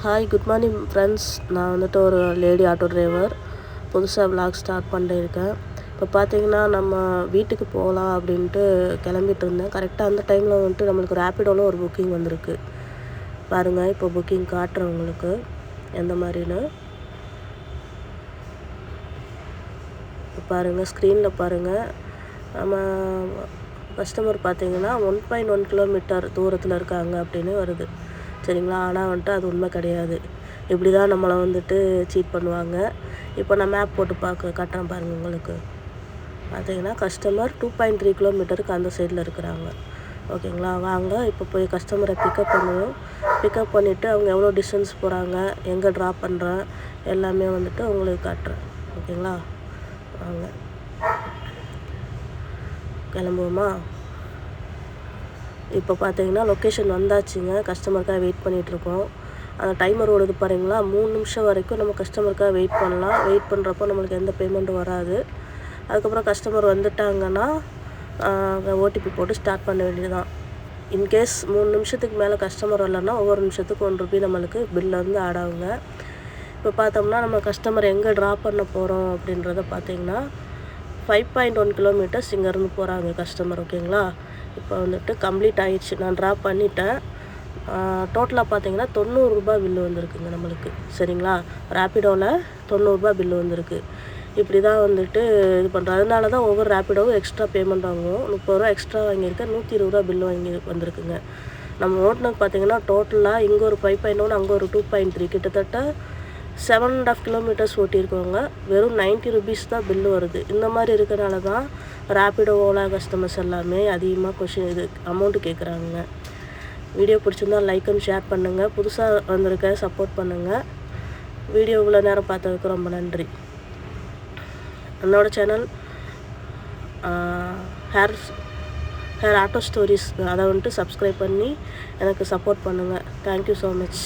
Hi good morning friends. நான் வந்துட்டு ஒரு லேடி ஆட்டோ டிரைவர். புதுசாக விலாக் ஸ்டார்ட் பண்ணியிருக்கேன். இப்போ பார்த்தீங்கன்னா நம்ம வீட்டுக்கு போகலாம் அப்படின்ட்டு கிளம்பிட்டு இருந்தேன். கரெக்டாக அந்த டைமில் வந்துட்டு நம்மளுக்கு ரேப்பிடோவில் ஒரு புக்கிங் வந்திருக்கு. பாருங்கள், இப்போ புக்கிங் காட்டுறேன் உங்களுக்கு எந்த மாதிரின்னு. இப்போ பாருங்கள், ஸ்க்ரீனில் பாருங்கள். நம்ம கஸ்டமர் பார்த்தீங்கன்னா 1.1 கிலோமீட்டர் தூரத்தில் இருக்காங்க அப்படின்னு வருது. சரிங்களா? ஆனால் வந்துட்டு அது உண்மை கிடையாது. இப்படி தான் நம்மளை வந்துட்டு சீட் பண்ணுவாங்க. இப்போ நான் மேப் போட்டு காட்டுறேன் பாருங்கள் உங்களுக்கு. பார்த்தீங்கன்னா கஸ்டமர் 2.3 கிலோமீட்டருக்கு அந்த சைடில் இருக்கிறாங்க. ஓகேங்களா? வாங்க இப்போ போய் கஸ்டமரை பிக்கப் பண்ணுவோம். பிக்கப் பண்ணிவிட்டு அவங்க எவ்வளோ டிஸ்டன்ஸ் போகிறாங்க, எங்கே ட்ராப் பண்ணுறேன் எல்லாமே வந்துட்டு உங்களுக்கு காட்டுறேன். ஓகேங்களா? வாங்க கிளம்புவோமா? இப்போ பார்த்தீங்கன்னா லொக்கேஷன் வந்தாச்சுங்க. கஸ்டமருக்காக வெயிட் பண்ணிகிட்ருக்கோம். அந்த டைமர் ஓடுது பாருங்களா, 3 நிமிஷம் வரைக்கும் நம்ம கஸ்டமருக்காக வெயிட் பண்ணலாம். வெயிட் பண்ணுறப்போ நம்மளுக்கு எந்த பேமெண்ட்டும் வராது. அதுக்கப்புறம் கஸ்டமர் வந்துட்டாங்கன்னா ஓடிபி போட்டு ஸ்டார்ட் பண்ண வேண்டியது தான். இன்கேஸ் 3 நிமிஷத்துக்கு மேலே கஸ்டமர் வரலன்னா ஒவ்வொரு நிமிஷத்துக்கு ₹1 நம்மளுக்கு பில்லில் வந்து ஆட் ஆகுங்க. இப்போ பார்த்தோம்னா நம்ம கஸ்டமர் எங்கே ட்ராப் பண்ண போகிறோம் அப்படின்றத பார்த்தீங்கன்னா 5.1 கிலோமீட்டர்ஸ் இங்கேருந்து போகிறாங்க கஸ்டமர். ஓகேங்களா? இப்போ வந்துட்டு கம்ப்ளீட் ஆகிடுச்சு. நான் ட்ராப் பண்ணிட்டேன். டோட்டலாக பார்த்தீங்கன்னா ₹90 பில்லு வந்திருக்குங்க நம்மளுக்கு. சரிங்களா? ரேப்பிடோவில் ₹90 பில்லு வந்திருக்கு. இப்படி தான் வந்துட்டு இது பண்ணுறோம். அதனால தான் ஒவ்வொரு ரேப்பிடோவும் எக்ஸ்ட்ரா பேமெண்ட் வாங்குவோம். ₹30 எக்ஸ்ட்ரா வாங்கியிருக்கேன். ₹120 பில்லு வாங்கி வந்திருக்குங்க. நம்ம ஓட்டுனது பார்த்தீங்கன்னா டோட்டலாக இங்கே ஒரு 5.1 அங்கே ஒரு 2.3 கிட்டத்தட்ட 7.5 கிலோமீட்டர்ஸ் ஓட்டியிருக்கோங்க. வெறும் ₹90 தான் பில்லு வருது. இந்த மாதிரி இருக்கிறனால தான் ரேப்பிடோ, ஓலா கஸ்டமர்ஸ் எல்லாமே அதிகமாக அமௌண்ட்டு கேட்குறாங்க. வீடியோ பிடிச்சிருந்தால் லைக் அண்ட் ஷேர் பண்ணுங்கள். புதுசாக வந்திருக்க சப்போர்ட் பண்ணுங்கள். வீடியோ இவ்வளோ நேரம் பார்த்ததுக்கு ரொம்ப நன்றி. என்னோடய சேனல் ஹேர் ஆட்டோ ஸ்டோரிஸ், அதை வந்துட்டு சப்ஸ்கிரைப் பண்ணி எனக்கு சப்போர்ட் பண்ணுங்கள். Thank you so much.